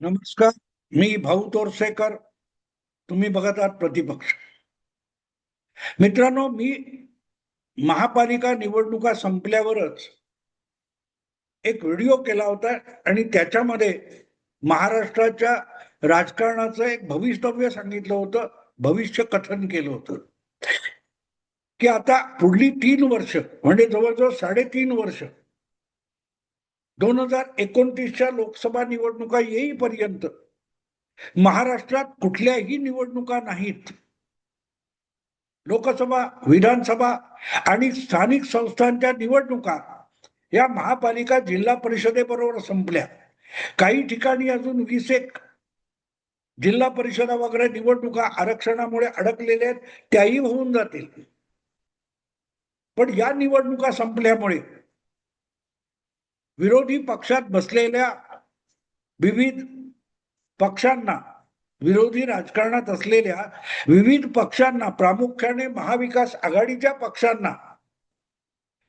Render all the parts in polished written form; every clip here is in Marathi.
नमस्कार. मी भाऊ तोरसेकर. तुम्ही बघत आहात प्रतिपक्ष. मित्रांनो, मी महापालिका निवडणुका संपल्यावरच एक व्हिडिओ केला होता आणि त्याच्यामध्ये महाराष्ट्राच्या राजकारणाचं एक भवितव्य सांगितलं होतं, भविष्य कथन केलं होतं की आता पुढली 3 वर्ष म्हणजे जवळजवळ 3.5 वर्ष 2029च्या लोकसभा निवडणुका येईपर्यंत महाराष्ट्रात कुठल्याही निवडणुका नाहीत. लोकसभा, विधानसभा आणि स्थानिक संस्थांच्या निवडणुका या महापालिका जिल्हा परिषदेबरोबर संपल्या. काही ठिकाणी अजून 20 जिल्हा परिषदा वगैरे निवडणुका आरक्षणामुळे अडकलेल्या आहेत, त्याही होऊन जातील. पण या निवडणुका संपल्यामुळे विरोधी पक्षात बसलेल्या विविध पक्षांना, विरोधी राजकारणात असलेल्या विविध पक्षांना, प्रामुख्याने महाविकास आघाडीच्या पक्षांना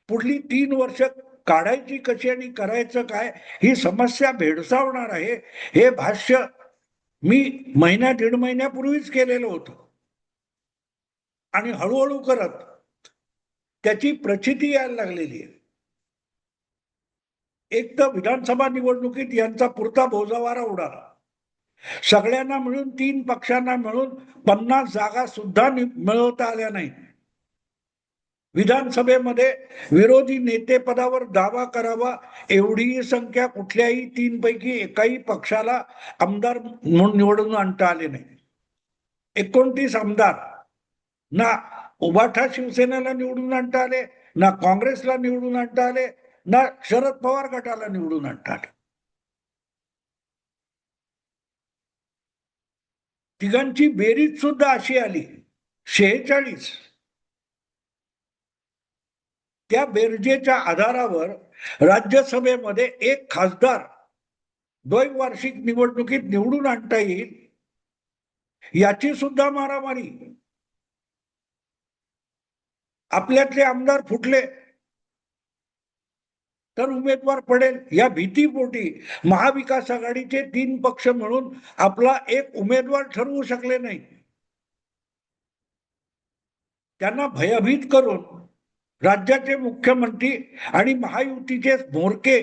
पुढली 3 वर्ष काढायची कशी आणि करायचं काय ही समस्या भेडसावणार आहे. हे भाष्य मी दीड महिन्यापूर्वीच केलेलं होतं आणि हळूहळू करत त्याची प्रचिती यायला लागलेली आहे. एक तर विधानसभा निवडणुकीत यांचा पुरता बोजावारा उडाला. सगळ्यांना मिळून 3 पक्षांना मिळून 50 जागा सुद्धा मिळवता आल्या नाही. विधानसभेमध्ये विरोधी नेतेपदावर दावा करावा एवढीही संख्या कुठल्याही 3 पैकी एकाही पक्षाला आमदार म्हणून निवडून आणता आले नाही. 29 आमदार ना उभाठा शिवसेनेला निवडून आणता आले, ना काँग्रेसला निवडून आणता आले, ना शरद पवार गटाला निवडून आणता आले. तिघांची बेरीज सुद्धा अशी आली 46. त्या बेरजेच्या आधारावर राज्यसभेमध्ये एक खासदार द्वैवार्षिक निवडणुकीत निवडून आणता येईल याची सुद्धा मारामारी. आपल्यातले आमदार फुटले तर उमेदवार पडेल या भीतीपोटी महाविकास आघाडीचे 3 पक्ष मिळून आपला एक उमेदवार ठरवू शकले नाही. त्यांना भयभीत करून राज्याचे मुख्यमंत्री आणि महायुतीचे म्होरके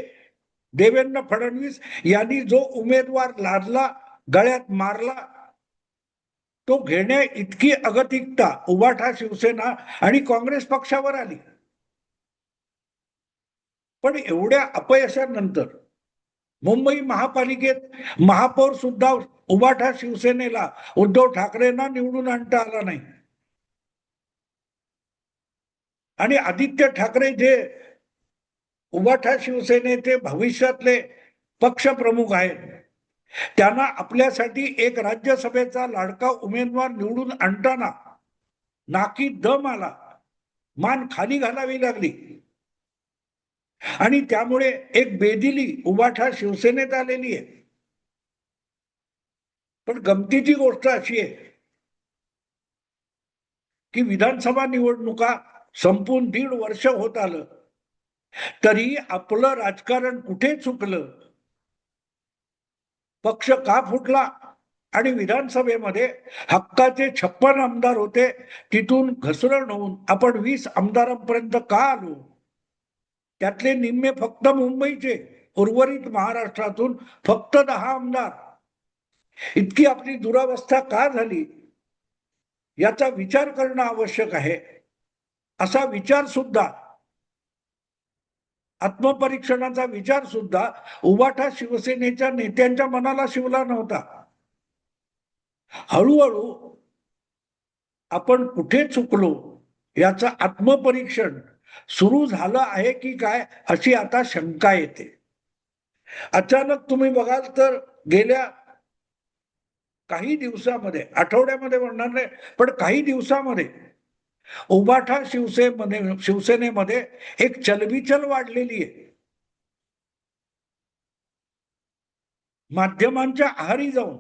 देवेंद्र फडणवीस यांनी जो उमेदवार लादला, गळ्यात मारला, तो घेण्या इतकी अगतिकता उभाठा शिवसेना आणि काँग्रेस पक्षावर आली. पण एवढ्या अपयशानंतर मुंबई महापालिकेत महापौर सुद्धा उभाठा शिवसेनेला, उद्धव ठाकरेंना निवडून आणता आला नाही. आणि आदित्य ठाकरे जे उभाठा शिवसेनेचे भविष्यातले पक्षप्रमुख आहेत, त्यांना आपल्यासाठी एक राज्यसभेचा लाडका उमेदवार निवडून आणताना नाकी दम आला, मान खाली घालावी लागली आणि त्यामुळे एक बेदिली उभाठा शिवसेनेत आलेली आहे. पण गमतीची गोष्ट अशी आहे की विधानसभा निवडणुका संपून 1.5 वर्ष होत आलं तरी आपलं राजकारण कुठे चुकलं, पक्ष का फुटला आणि विधानसभेमध्ये हक्काचे 56 आमदार होते, तिथून घसरण होऊन आपण 20 आमदारांपर्यंत का आलो, त्यातले निम्मे फक्त मुंबईचे, उर्वरित महाराष्ट्रातून फक्त 10 आमदार, इतकी आपली दुरावस्था का झाली याचा विचार करणं आवश्यक आहे. असा विचार सुद्धा, आत्मपरीक्षणाचा विचार सुद्धा उभाठा शिवसेनेच्या नेत्यांच्या मनाला शिवला नव्हता. हळूहळू आपण कुठे चुकलो याचं आत्मपरीक्षण सुरू झालं आहे की काय अशी आता शंका येते. अचानक तुम्ही बघाल तर गेल्या काही दिवसामध्ये, आठवड्यामध्ये म्हणणार नाही पण काही दिवसामध्ये उभाठा शिवसेनेमध्ये एक चलबिचल वाढलेली आहे. माध्यमांच्या आहारी जाऊन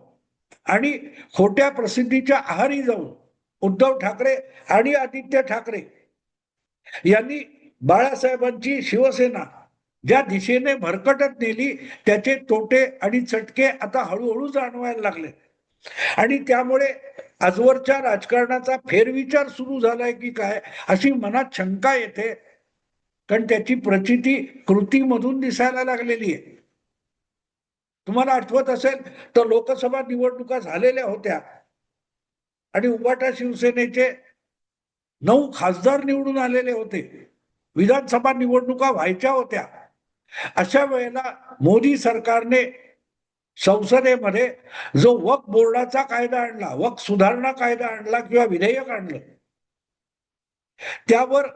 आणि खोट्या प्रसिद्धीच्या आहारी जाऊन उद्धव ठाकरे आणि आदित्य ठाकरे यांनी बाळासाहेबांची शिवसेना ज्या दिशेने भरकटत नेली त्याचे तोटे आणि चटके आता हळूहळू जाणवायला लागले. आणि त्यामुळे आजवरच्या राजकारणाचा फेरविचार सुरू झालाय की काय अशी मनात शंका येते. कारण त्याची प्रचिती कृतीमधून दिसायला लागलेली आहे. तुम्हाला आठवत असेल तर लोकसभा निवडणुका झालेल्या होत्या आणि उबाटा शिवसेनेचे 9 खासदार निवडून आलेले होते. विधानसभा निवडणुका व्हायच्या होत्या. अशा वेळेला मोदी सरकारने संसदेमध्ये जो वक्फ बोर्डाचा कायदा आणला, वक्फ सुधारणा कायदा आणला किंवा विधेयक आणलं, त्यावर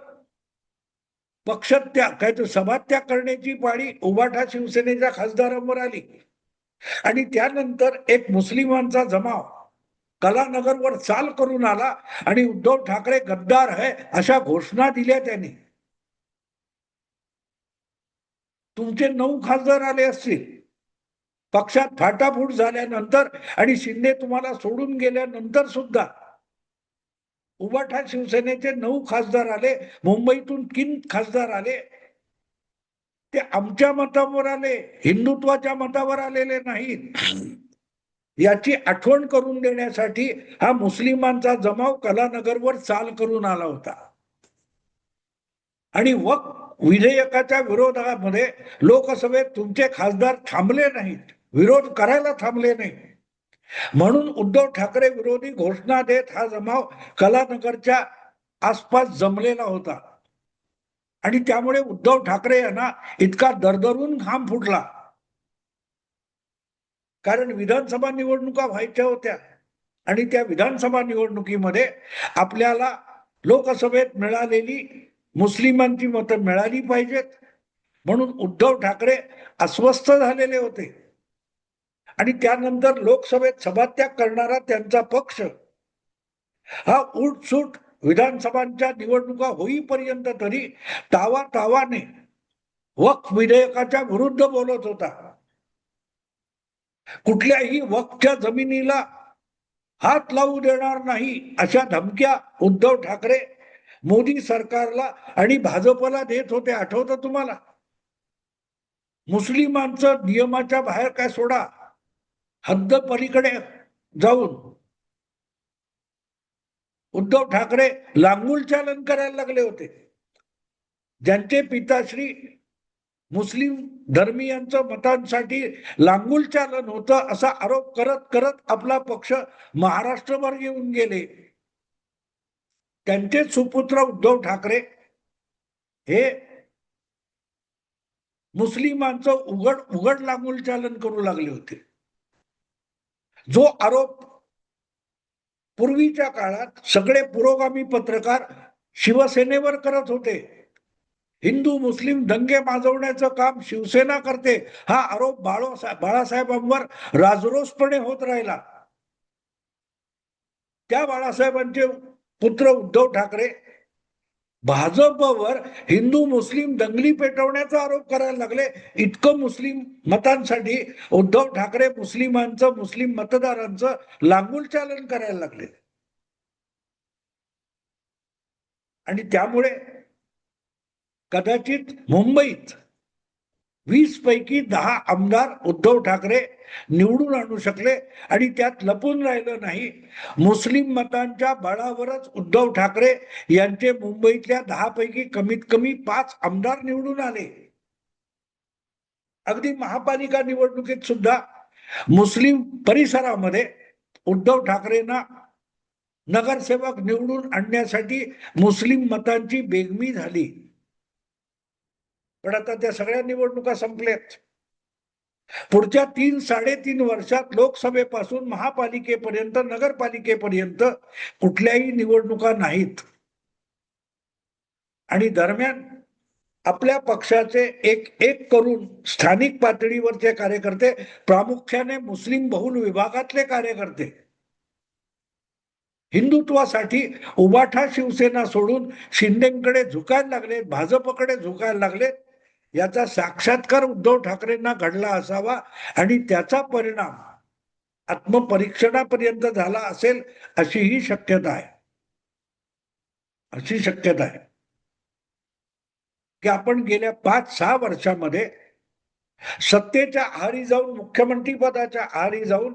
पक्षत्याग काय तो सभात्याग करण्याची पाळी उबाटा शिवसेनेच्या खासदारांवर आली. आणि त्यानंतर एक मुस्लिमांचा जमाव कलानगरवर चाल करून आला आणि उद्धव ठाकरे गद्दार है अशा घोषणा दिल्या त्यांनी. तुमचे 9 खासदार आले असतील. पक्षात फाटाफूट झाल्यानंतर आणि शिंदे तुम्हाला सोडून गेल्यानंतर सुद्धा उबाठा शिवसेनेचे 9 खासदार आले. मुंबईतून 3 खासदार आले. ते आमच्या मतावर आले, हिंदुत्वाच्या मतावर आलेले नाहीत. याची आठवण करून देण्यासाठी हा मुस्लिमांचा जमाव कलानगरवर चाल करून आला होता. आणि वक्फ विधेयकाच्या विरोधामध्ये लोकसभेत तुमचे खासदार थांबले नाहीत, विरोध करायला थांबले नाही. म्हणून उद्धव ठाकरे विरोधी घोषणा देत हा जमाव कलानगरच्या आसपास जमलेला होता. आणि त्यामुळे उद्धव ठाकरे यांना इतका दरदरून घाम फुटला. कारण विधानसभा निवडणुका व्हायच्या होत्या आणि त्या विधानसभा निवडणुकीमध्ये आपल्याला लोकसभेत मिळालेली मुस्लिमांची मतं मिळाली पाहिजेत. म्हणून उद्धव ठाकरे अस्वस्थ झालेले होते. आणि त्यानंतर लोकसभेत सभात्याग करणारा त्यांचा पक्ष हा उठसूट विधानसभांच्या निवडणुका होईपर्यंत तरी तावाने वक्फ विधेयकाच्या विरुद्ध बोलत होता. कुठल्याही वक्फच्या जमिनीला हात लावू देणार नाही अशा धमक्या उद्धव ठाकरे मोदी सरकारला आणि भाजपला देत होते. आठवतं तुम्हाला? मुस्लिमांचं नियमाच्या बाहेर काय सोडा, हद्द पलीकडे जाऊन उद्धव ठाकरे लांगुल चालन करायला लागले होते. ज्यांचे पिताश्री मुस्लिम धर्मीयांच्या मतांसाठी लांगुल चालन होतं असा आरोप करत करत आपला पक्ष महाराष्ट्रभर येऊन गेले. त्यांचे सुपुत्र उद्धव ठाकरे हे मुस्लिमांचं उघड लांगुल चालन करू लागले होते. जो आरोप पूर्वीच्या काळात सगळे पुरोगामी पत्रकार शिवसेनेवर करत होते, हिंदू मुस्लिम दंगे माजवण्याचं काम शिवसेना करते, हा आरोप बाळासाहेबांवर राजरोसपणे होत राहिला. त्या बाळासाहेबांचे पुत्र उद्धव ठाकरे भाजपवर हिंदू मुस्लिम दंगली पेटवण्याचा आरोप करायला लागले. इतकं मुस्लिम मतांसाठी उद्धव ठाकरे मुस्लिम मतदारांचं लांगुल चालन करायला लागले. आणि त्यामुळे कदाचित मुंबईत 20 पैकी 10 आमदार उद्धव ठाकरे निवडून आणू शकले. आणि त्यात लपून राहिलं नाही, मुस्लिम मतांच्या बळावरच उद्धव ठाकरे यांचे मुंबईतल्या 10 पैकी कमीत कमी 5 आमदार निवडून आले. अगदी महापालिका निवडणुकीत सुद्धा मुस्लिम परिसरामध्ये उद्धव ठाकरेंना नगरसेवक निवडून आणण्यासाठी मुस्लिम मतांची बेगमी झाली. पण आता त्या सगळ्या निवडणुका संपल्यात. पुढच्या 3-3.5 वर्षात लोकसभेपासून महापालिकेपर्यंत नगरपालिकेपर्यंत कुठल्याही निवडणुका नाहीत. आणि दरम्यान आपल्या पक्षाचे एक करून स्थानिक पातळीवरचे कार्यकर्ते, प्रामुख्याने मुस्लिम बहुल विभागातले कार्यकर्ते, हिंदुत्वासाठी उबाठा शिवसेना सोडून शिंदेकडे झुकायला लागलेत, भाजपकडे झुकायला लागलेत. याचा साक्षात्कार उद्धव ठाकरेंना घडला असावा आणि त्याचा परिणाम आत्मपरीक्षणापर्यंत झाला असेल अशीही शक्यता आहे. की आपण गेल्या 5-6 वर्षामध्ये सत्तेच्या आहारी जाऊन, मुख्यमंत्री पदाच्या आहारी जाऊन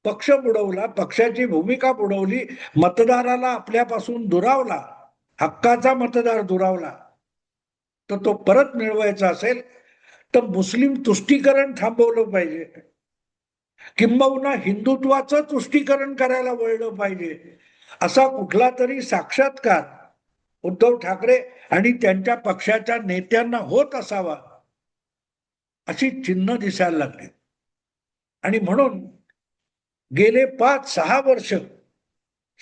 पक्ष बुडवला, पक्षाची भूमिका बुडवली, मतदाराला आपल्यापासून दुरावला, हक्काचा मतदार दुरावला. तर तो परत मिळवायचा असेल तर मुस्लिम तुष्टीकरण थांबवलं पाहिजे, किंबहुना हिंदुत्वाचं तुष्टीकरण करायला वळलं पाहिजे. असा कुठला तरी साक्षात्कार उद्धव ठाकरे आणि त्यांच्या पक्षाच्या नेत्यांना होत असावा, अशी चिन्ह दिसायला लागली. आणि म्हणून गेले 5-6 वर्ष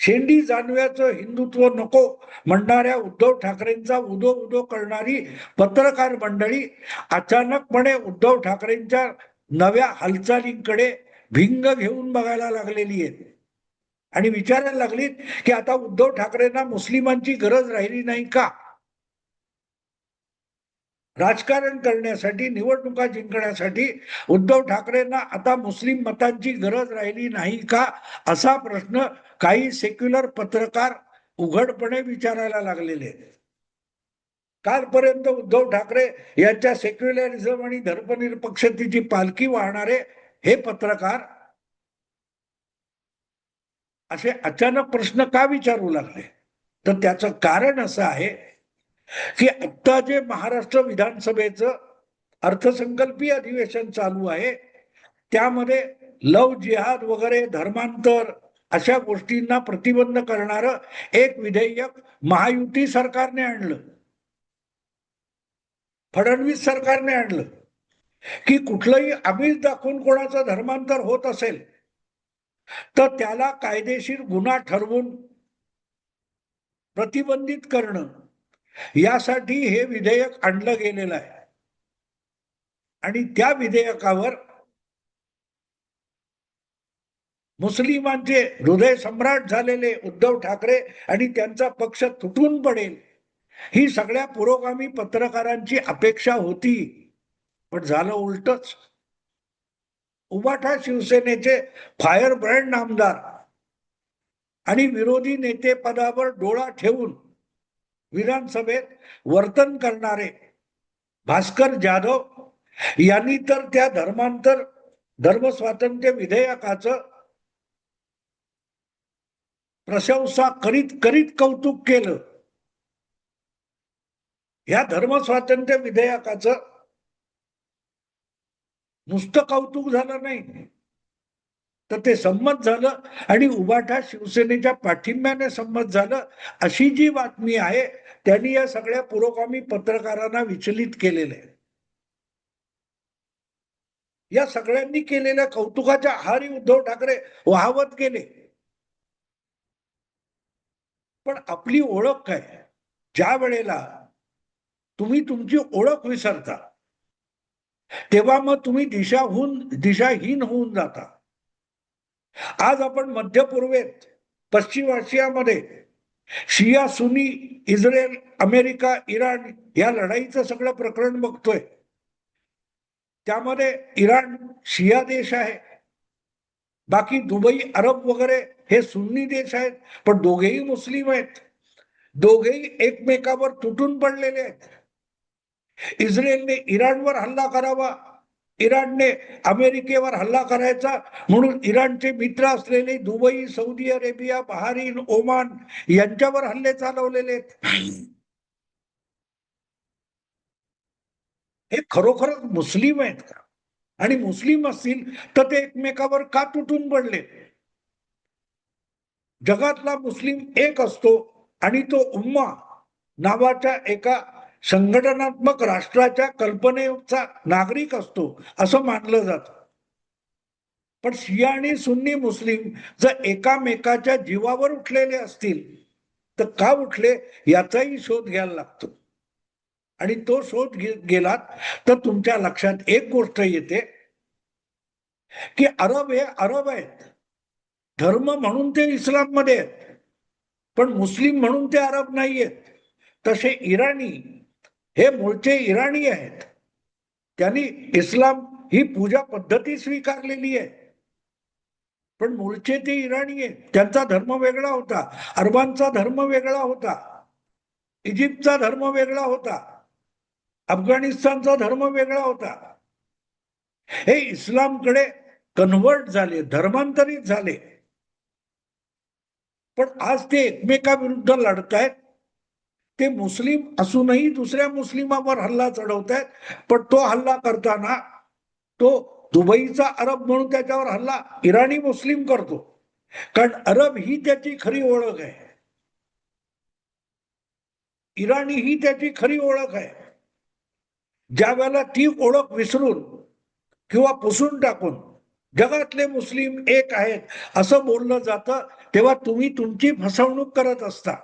शेंडी जानव्याचं हिंदुत्व नको म्हणणाऱ्या उद्धव ठाकरेंचा उदो उदो करणारी पत्रकार मंडळी अचानकपणे उद्धव ठाकरेंच्या नव्या हालचालींकडे भिंग घेऊन बघायला लागलेली आहे आणि विचारायला लागलीत की आता उद्धव ठाकरेंना मुस्लिमांची गरज राहिली नाही का? राजकारण करण्यासाठी, निवडणुका जिंकण्यासाठी उद्धव ठाकरेंना आता मुस्लिम मतांची गरज राहिली नाही का, असा प्रश्न काही सेक्युलर पत्रकार उघडपणे विचारायला लागलेले आहेत. कालपर्यंत उद्धव ठाकरे यांच्या सेक्युलरिझम आणि धर्मनिरपेक्षतेची पालखी वाहणारे हे पत्रकार असे अचानक प्रश्न का विचारू लागले? तर त्याचं कारण असं आहे की आता जे महाराष्ट्र विधानसभेचं अर्थसंकल्पीय अधिवेशन चालू आहे, त्यामध्ये लव जिहाद वगैरे, धर्मांतर अशा गोष्टींना प्रतिबंध करणारं एक विधेयक महायुती सरकारने आणलं, फडणवीस सरकारने आणलं, की कुठलंही आमिष दाखवून कोणाचं धर्मांतर होत असेल तर त्याला कायदेशीर गुन्हा ठरवून प्रतिबंधित करणं, यासाठी हे विधेयक आणलं गेलेलं आहे. आणि त्या विधेयकावर मुस्लिमांचे हृदय सम्राट झालेले उद्धव ठाकरे आणि त्यांचा पक्ष तुटून पडेल, ही सगळ्या पुरोगामी पत्रकारांची अपेक्षा होती. पण झालं उलटच. उबाठा शिवसेनेचे फायर ब्रँड आमदार आणि विरोधी नेते पदावर डोळा ठेवून विधानसभेत वर्तन करणारे भास्कर जाधव यांनी तर त्या धर्मांतर धर्मस्वातंत्र्य विधेयकाचं प्रशंसा करीत करीत कौतुक केलं. या धर्मस्वातंत्र्य विधेयकाचं नुसतं कौतुक झालं नाही, तर ते संमत झालं आणि उबाठा शिवसेनेच्या पाठिंब्याने संमत झालं, अशी जी बातमी आहे त्यांनी या सगळ्या पुरोगामी पत्रकारांना विचलित केलेलं आहे. या सगळ्यांनी केलेल्या कौतुकाच्या आहारी उद्धव ठाकरे वाहवत गेले. पण आपली ओळख काय? ज्या वेळेला तुम्ही तुमची ओळख विसरता तेव्हा मग तुम्ही दिशाहीन होऊन जाता. आज आपण मध्य पूर्वेत, पश्चिम आशियामध्ये शिया सुनी, इस्रायल, अमेरिका, इराण या लढाईचं सगळं प्रकरण बघतोय. त्यामध्ये इराण शिया देश आहे, बाकी दुबई, अरब वगैरे हे सुन्नी देश आहेत, पण दोघेही मुस्लिम आहेत. दोघेही एकमेकावर तुटून पडलेले आहेत. इस्रायलने इराणवर हल्ला करावा, इराणने अमेरिकेवर हल्ला करायचा म्हणून इराणचे मित्र असलेले Dubai, Saudi Arabia, Bahrain, Oman यांच्यावर हल्ले चालवलेले आहेत. हे खरोखरच मुस्लिम आहेत का? आणि मुस्लिम असतील तर ते एकमेकावर का तुटून पडले? जगातला मुस्लिम एक असतो आणि तो उम्मा नावाच्या एका संघटनात्मक राष्ट्राच्या कल्पनेचा नागरिक असतो असं मानलं जातं. पण शिया आणि सुन्नी मुस्लिम जर एकामेकाच्या जीवावर उठलेले असतील तर का उठले याचाही शोध घ्यायला लागतो. आणि तो शोध गेलात तर तुमच्या लक्षात एक गोष्ट येते की अरब हे अरब आहेत, धर्म म्हणून ते इस्लाम मध्ये आहेत, पण मुस्लिम म्हणून ते अरब नाही आहेत. तसे इराणी हे मूळचे इराणी आहेत, त्यांनी इस्लाम ही पूजा पद्धती स्वीकारलेली आहे, पण मूळचे ते इराणी आहेत. त्यांचा धर्म वेगळा होता, अरबांचा धर्म वेगळा होता, इजिप्तचा धर्म वेगळा होता. अफगाणिस्तानचा धर्म वेगळा होता. हे इस्लामकडे कन्व्हर्ट झाले, धर्मांतरित झाले. पण आज ते एकमेकाविरुद्ध लढतायत. ते मुस्लिम असूनही दुसऱ्या मुस्लिमावर हल्ला चढवतायत. पण तो हल्ला करताना तो दुबईचा अरब म्हणून त्याच्यावर हल्ला इराणी मुस्लिम करतो. कारण अरब ही त्याची खरी ओळख आहे, इराणी ही त्याची खरी ओळख आहे. ज्या वेळेला ती ओळख विसरून किंवा पुसून टाकून जगातले मुस्लिम एक आहेत असं बोललं जातं, तेव्हा तुम्ही तुमची फसवणूक करत असता.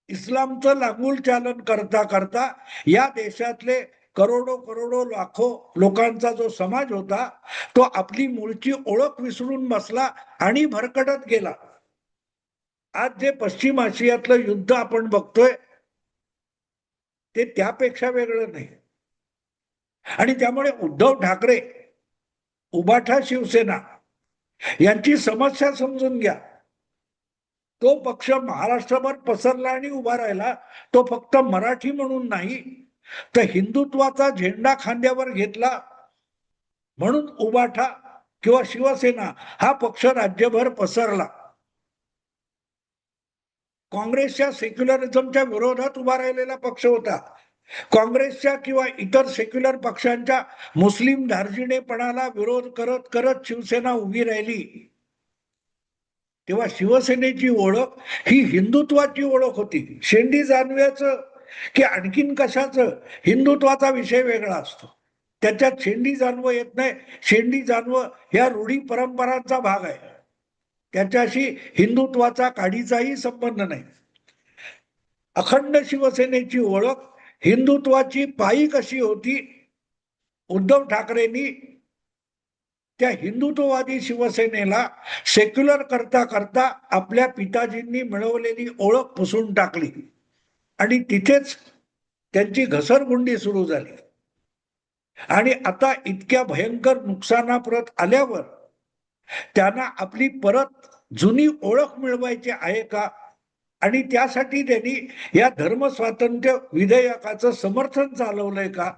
इस्लामचं लागूल चालन करता करता या देशातले करोडो करोडो लाखो लोकांचा जो समाज होता तो आपली मूळची ओळख विसरून बसला आणि भरकटत गेला. आज जे पश्चिम आशियातलं युद्ध आपण बघतोय ते त्यापेक्षा वेगळं नाही. आणि त्यामुळे उद्धव ठाकरे, उबाठा शिवसेना यांची समस्या समजून घ्या. तो पक्ष महाराष्ट्रभर पसरला आणि उभा राहिला. तो फक्त मराठी म्हणून नाही, तर हिंदुत्वाचा झेंडा खांद्यावर घेतला म्हणून उबाठा किंवा शिवसेना हा पक्ष राज्यभर पसरला. काँग्रेसच्या सेक्युलरिझमच्या विरोधात उभा राहिलेला पक्ष होता. काँग्रेसच्या किंवा इतर सेक्युलर पक्षांच्या मुस्लिम धार्जिणेपणाला विरोध करत करत शिवसेना उभी राहिली. तेव्हा शिवसेनेची ओळख ही हिंदुत्वाची ओळख होती. शेंडी जानव्याचं की आणखीन कशाचं हिंदुत्वाचा विषय वेगळा असतो. त्याच्यात शेंडी जानवं येत नाही. शेंडी जानवं ह्या रूढी परंपरांचा भाग आहे. त्याच्याशी हिंदुत्वाचा काडीचाही संबंध नाही. अखंड शिवसेनेची ओळख हिंदुत्वाची पायी कशी होती, उद्धव ठाकरेंनी त्या हिंदुत्ववादी शिवसेनेला सेक्युलर करता करता आपल्या पिताजींनी मिळवलेली ओळख पुसून टाकली आणि तिथेच त्यांची घसरगुंडी सुरू झाली. आणि आता इतक्या भयंकर नुकसानाप्रत आल्यावर त्यांना आपली परत जुनी ओळख मिळवायची आहे का, आणि त्यासाठी त्यांनी या धर्म स्वातंत्र्य विधेयकाचं समर्थन चालवलंय का,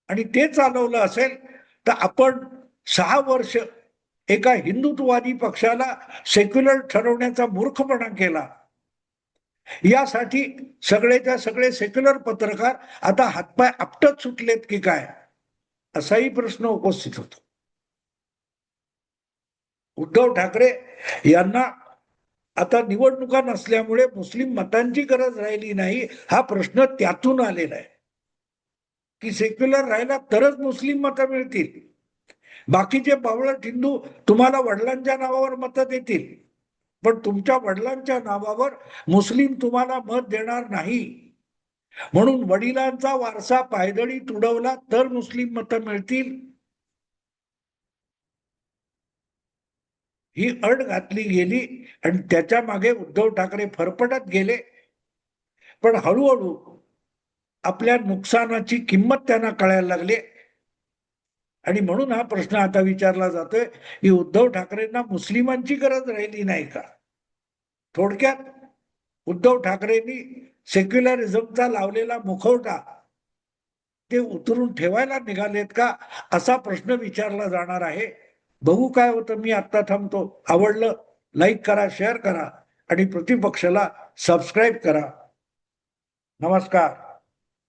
आणि ते चालवलं असेल तर आपण 6 वर्ष एका हिंदुत्ववादी पक्षाला सेक्युलर ठरवण्याचा मूर्खपणा केला. यासाठी सगळेच्या सगळे सेक्युलर पत्रकार आता हातपाय आपटत सुटलेत की काय, असाही प्रश्न उपस्थित होतो. उद्धव ठाकरे यांना आता निवडणुका नसल्यामुळे मुस्लिम मतांची गरज राहिली नाही, हा प्रश्न त्यातून आलेला आहे की सेक्युलर राहिला तरच मुस्लिम मतं मिळतील. बाकीचे बावळट हिंदू तुम्हाला वडिलांच्या नावावर मतं देतील, पण तुमच्या वडिलांच्या नावावर मुस्लिम तुम्हाला मत देणार नाही. म्हणून वडिलांचा वारसा पायदळी तुडवला तर मुस्लिम मतं मिळतील, ही अट घातली गेली आणि त्याच्या मागे उद्धव ठाकरे फरफटत गेले. पण हळूहळू आपल्या नुकसानाची किंमत त्यांना कळायला लागली. आणि म्हणून हा प्रश्न आता विचारला जातोय की उद्धव ठाकरेंना मुस्लिमांची गरज राहिली नाही का. थोडक्यात उद्धव ठाकरेंनी सेक्युलरिझमचा लावलेला मुखवटा ते उतरून ठेवायला निघालेत का, असा प्रश्न विचारला जाणार आहे. बघू काय होतं. मी आता थांबतो. आवडलं लाईक करा, शेअर करा आणि प्रतिपक्षाला सबस्क्राईब करा. नमस्कार.